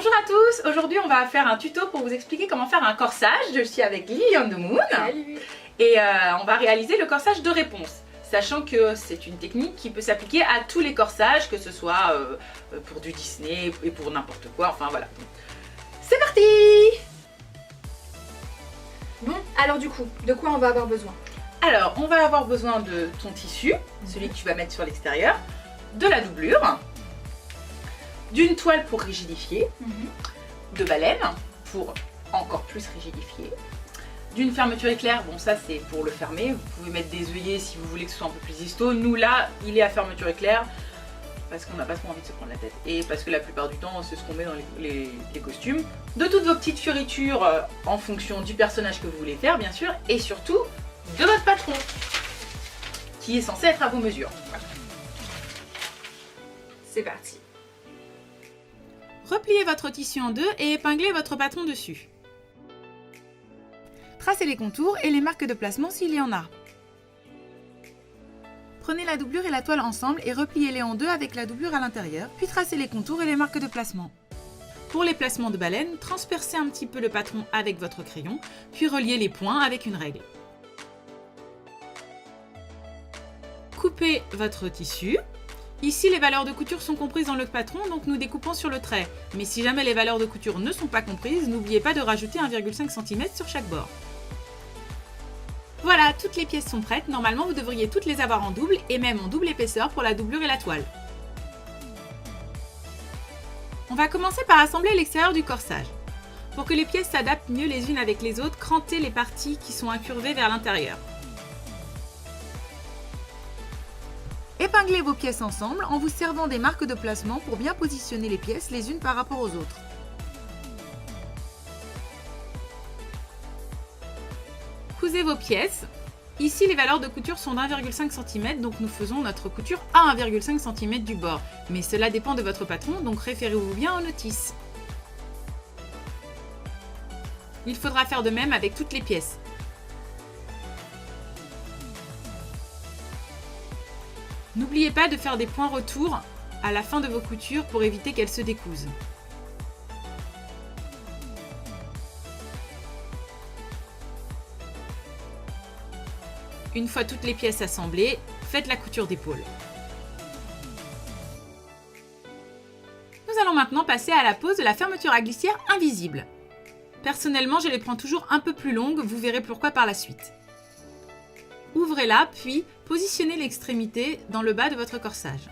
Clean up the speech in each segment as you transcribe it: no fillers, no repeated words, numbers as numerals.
Bonjour à tous, aujourd'hui on va faire un tuto pour vous expliquer comment faire un corsage. Je suis avec Lily on the Moon. Salut. Et on va réaliser le corsage de réponse, sachant que c'est une technique qui peut s'appliquer à tous les corsages, que ce soit pour du Disney et pour n'importe quoi, enfin voilà. C'est parti! Bon, alors du coup, de quoi on va avoir besoin? Alors, on va avoir besoin de ton tissu, celui que tu vas mettre sur l'extérieur, de la doublure, d'une toile pour rigidifier, de baleine pour encore plus rigidifier, d'une fermeture éclair, bon ça c'est pour le fermer, vous pouvez mettre des œillets si vous voulez que ce soit un peu plus histo. Nous là, il est à fermeture éclair parce qu'on n'a pas trop envie de se prendre la tête et parce que la plupart du temps c'est ce qu'on met dans les costumes. De toutes vos petites fioritures en fonction du personnage que vous voulez faire bien sûr, et surtout de votre patron qui est censé être à vos mesures. Voilà. C'est parti. Repliez votre tissu en deux et épinglez votre patron dessus. Tracez les contours et les marques de placement s'il y en a. Prenez la doublure et la toile ensemble et repliez-les en deux avec la doublure à l'intérieur, puis tracez les contours et les marques de placement. Pour les placements de baleine, transpercez un petit peu le patron avec votre crayon, puis reliez les points avec une règle. Coupez votre tissu. Ici, les valeurs de couture sont comprises dans le patron, donc nous découpons sur le trait. Mais si jamais les valeurs de couture ne sont pas comprises, n'oubliez pas de rajouter 1,5 cm sur chaque bord. Voilà, toutes les pièces sont prêtes. Normalement, vous devriez toutes les avoir en double et même en double épaisseur pour la doublure et la toile. On va commencer par assembler l'extérieur du corsage. Pour que les pièces s'adaptent mieux les unes avec les autres, crantez les parties qui sont incurvées vers l'intérieur. Épinglez vos pièces ensemble en vous servant des marques de placement pour bien positionner les pièces les unes par rapport aux autres. Cousez vos pièces. Ici, les valeurs de couture sont d'1,5 cm, donc nous faisons notre couture à 1,5 cm du bord. Mais cela dépend de votre patron, donc référez-vous bien aux notices. Il faudra faire de même avec toutes les pièces. N'oubliez pas de faire des points retour à la fin de vos coutures pour éviter qu'elles se décousent. Une fois toutes les pièces assemblées, faites la couture d'épaule. Nous allons maintenant passer à la pose de la fermeture à glissière invisible. Personnellement, je les prends toujours un peu plus longues, vous verrez pourquoi par la suite. Ouvrez-la, puis positionnez l'extrémité dans le bas de votre corsage.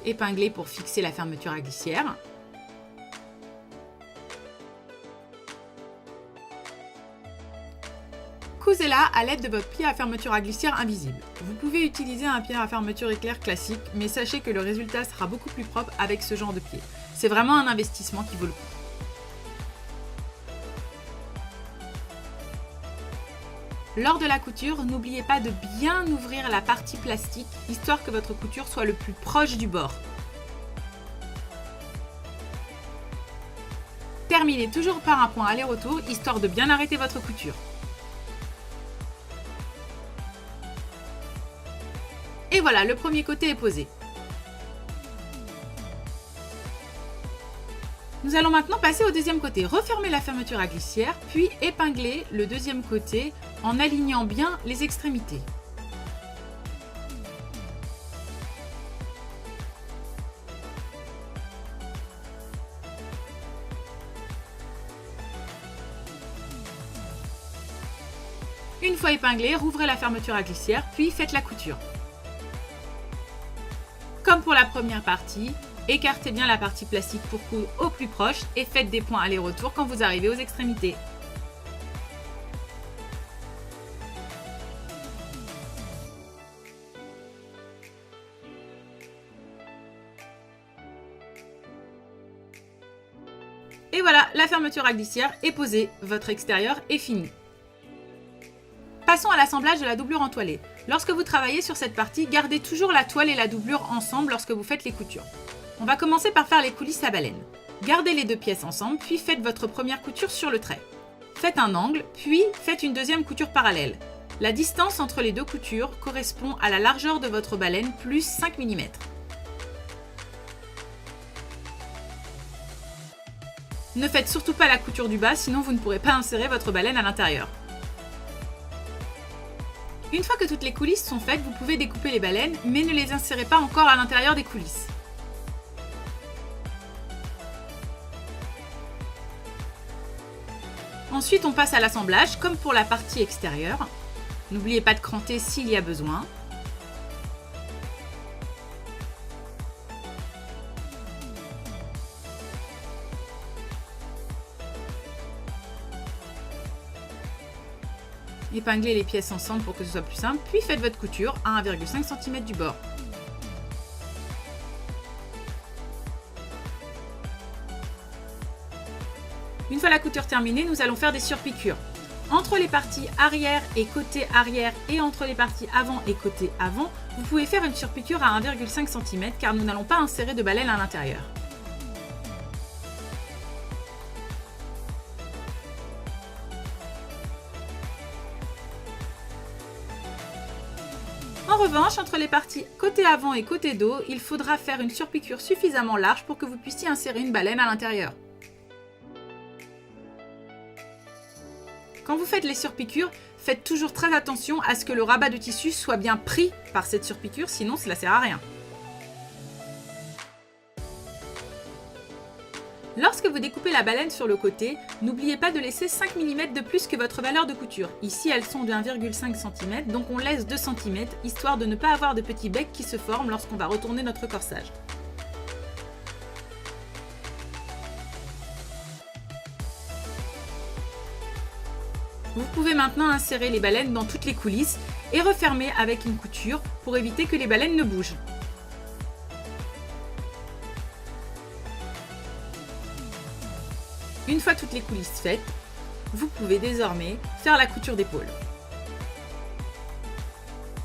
Épinglez pour fixer la fermeture à glissière. Cousez-la à l'aide de votre pied à fermeture à glissière invisible. Vous pouvez utiliser un pied à fermeture éclair classique, mais sachez que le résultat sera beaucoup plus propre avec ce genre de pied. C'est vraiment un investissement qui vaut le coup. Lors de la couture, n'oubliez pas de bien ouvrir la partie plastique, histoire que votre couture soit le plus proche du bord. Terminez toujours par un point aller-retour, histoire de bien arrêter votre couture. Et voilà, le premier côté est posé. Nous allons maintenant passer au deuxième côté. Refermez la fermeture à glissière, puis épinglez le deuxième côté en alignant bien les extrémités. Une fois épinglé, rouvrez la fermeture à glissière, puis faites la couture. Comme pour la première partie, écartez bien la partie plastique pour coudre au plus proche et faites des points aller-retour quand vous arrivez aux extrémités. Et voilà, la fermeture à glissière est posée, votre extérieur est fini. Passons à l'assemblage de la doublure entoilée. Lorsque vous travaillez sur cette partie, gardez toujours la toile et la doublure ensemble lorsque vous faites les coutures. On va commencer par faire les coulisses à baleine. Gardez les deux pièces ensemble, puis faites votre première couture sur le trait. Faites un angle, puis faites une deuxième couture parallèle. La distance entre les deux coutures correspond à la largeur de votre baleine plus 5 mm. Ne faites surtout pas la couture du bas, sinon vous ne pourrez pas insérer votre baleine à l'intérieur. Une fois que toutes les coulisses sont faites, vous pouvez découper les baleines, mais ne les insérez pas encore à l'intérieur des coulisses. Ensuite, on passe à l'assemblage, comme pour la partie extérieure. N'oubliez pas de cranter s'il y a besoin. Épinglez les pièces ensemble pour que ce soit plus simple, puis faites votre couture à 1,5 cm du bord. Une fois la couture terminée, nous allons faire des surpiqûres. Entre les parties arrière et côté arrière et entre les parties avant et côté avant, vous pouvez faire une surpiqûre à 1,5 cm car nous n'allons pas insérer de baleine à l'intérieur. En revanche, entre les parties côté avant et côté dos, il faudra faire une surpiqûre suffisamment large pour que vous puissiez insérer une baleine à l'intérieur. Quand vous faites les surpiqûres, faites toujours très attention à ce que le rabat de tissu soit bien pris par cette surpiqûre, sinon cela ne sert à rien. Lorsque vous découpez la baleine sur le côté, n'oubliez pas de laisser 5 mm de plus que votre valeur de couture. Ici, elles sont de 1,5 cm, donc on laisse 2 cm, histoire de ne pas avoir de petits becs qui se forment lorsqu'on va retourner notre corsage. Vous pouvez maintenant insérer les baleines dans toutes les coulisses et refermer avec une couture pour éviter que les baleines ne bougent. Une fois toutes les coulisses faites, vous pouvez désormais faire la couture d'épaule.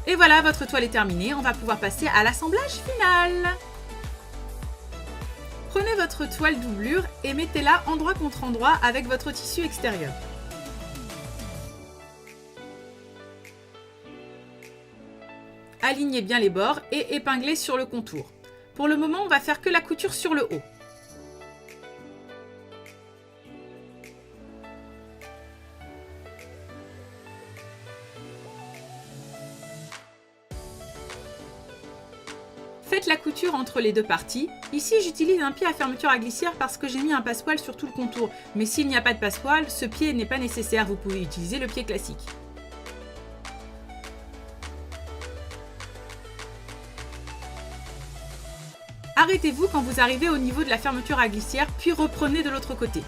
Et voilà, votre toile est terminée, on va pouvoir passer à l'assemblage final. Prenez votre toile doublure et mettez-la endroit contre endroit avec votre tissu extérieur. Alignez bien les bords et épinglez sur le contour. Pour le moment, on va faire que la couture sur le haut. Faites la couture entre les deux parties. Ici, j'utilise un pied à fermeture à glissière parce que j'ai mis un passepoil sur tout le contour. Mais s'il n'y a pas de passepoil, ce pied n'est pas nécessaire. Vous pouvez utiliser le pied classique. Arrêtez-vous quand vous arrivez au niveau de la fermeture à glissière, puis reprenez de l'autre côté.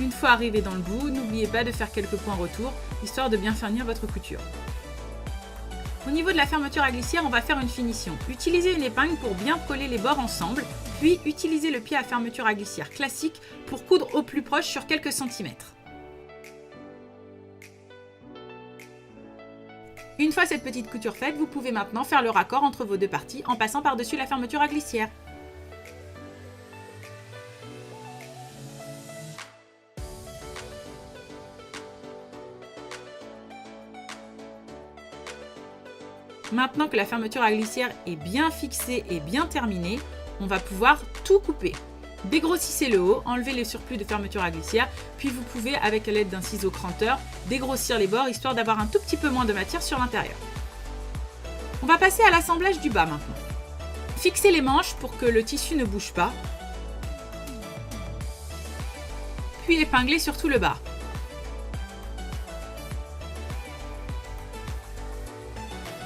Une fois arrivé dans le bout, n'oubliez pas de faire quelques points retour, histoire de bien finir votre couture. Au niveau de la fermeture à glissière, on va faire une finition. Utilisez une épingle pour bien coller les bords ensemble, puis utilisez le pied à fermeture à glissière classique pour coudre au plus proche sur quelques centimètres. Une fois cette petite couture faite, vous pouvez maintenant faire le raccord entre vos deux parties en passant par-dessus la fermeture à glissière. Maintenant que la fermeture à glissière est bien fixée et bien terminée, on va pouvoir tout couper. Dégrossissez le haut, enlevez les surplus de fermeture à glissière, puis vous pouvez, avec l'aide d'un ciseau cranteur, dégrossir les bords histoire d'avoir un tout petit peu moins de matière sur l'intérieur. On va passer à l'assemblage du bas maintenant. Fixez les manches pour que le tissu ne bouge pas, puis épinglez sur tout le bas.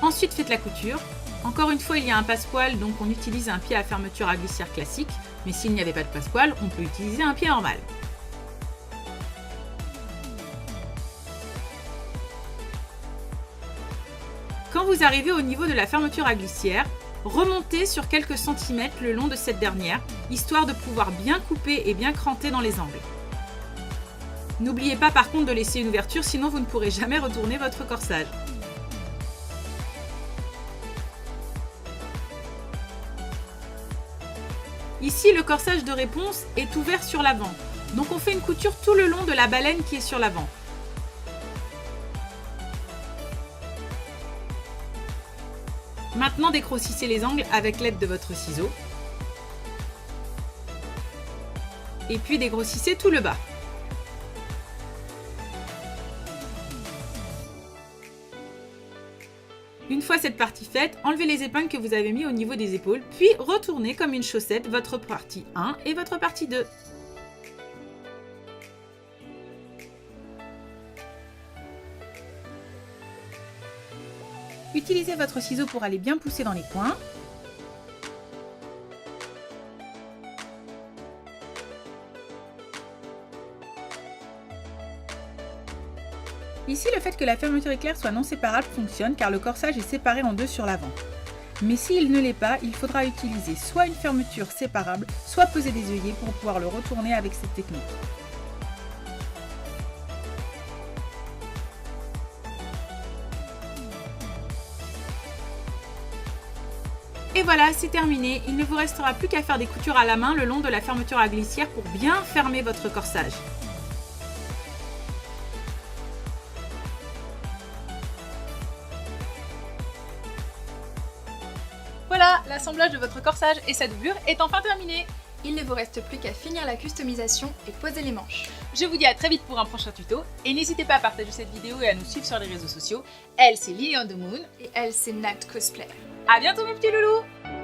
Ensuite, faites la couture. Encore une fois, il y a un passepoil, donc on utilise un pied à fermeture à glissière classique. Mais s'il n'y avait pas de passepoil, on peut utiliser un pied normal. Quand vous arrivez au niveau de la fermeture à glissière, remontez sur quelques centimètres le long de cette dernière, histoire de pouvoir bien couper et bien cranter dans les angles. N'oubliez pas par contre de laisser une ouverture, sinon vous ne pourrez jamais retourner votre corsage. Ici, le corsage de réponse est ouvert sur l'avant, donc on fait une couture tout le long de la baleine qui est sur l'avant. Maintenant, décrossissez les angles avec l'aide de votre ciseau. Et puis dégrossissez tout le bas. Une fois cette partie faite, enlevez les épingles que vous avez mis au niveau des épaules, puis retournez comme une chaussette votre partie 1 et votre partie 2. Utilisez votre ciseau pour aller bien pousser dans les coins. Ici, le fait que la fermeture éclair soit non séparable fonctionne car le corsage est séparé en deux sur l'avant. Mais s'il ne l'est pas, il faudra utiliser soit une fermeture séparable, soit poser des œillets pour pouvoir le retourner avec cette technique. Et voilà, c'est terminé. Il ne vous restera plus qu'à faire des coutures à la main le long de la fermeture à glissière pour bien fermer votre corsage. Voilà, l'assemblage de votre corsage et sa doublure est enfin terminé. Il ne vous reste plus qu'à finir la customisation et poser les manches. Je vous dis à très vite pour un prochain tuto et n'hésitez pas à partager cette vidéo et à nous suivre sur les réseaux sociaux. Elle, c'est Lily on the Moon Et elle, c'est Nat Cosplay. À bientôt mes petits loulous!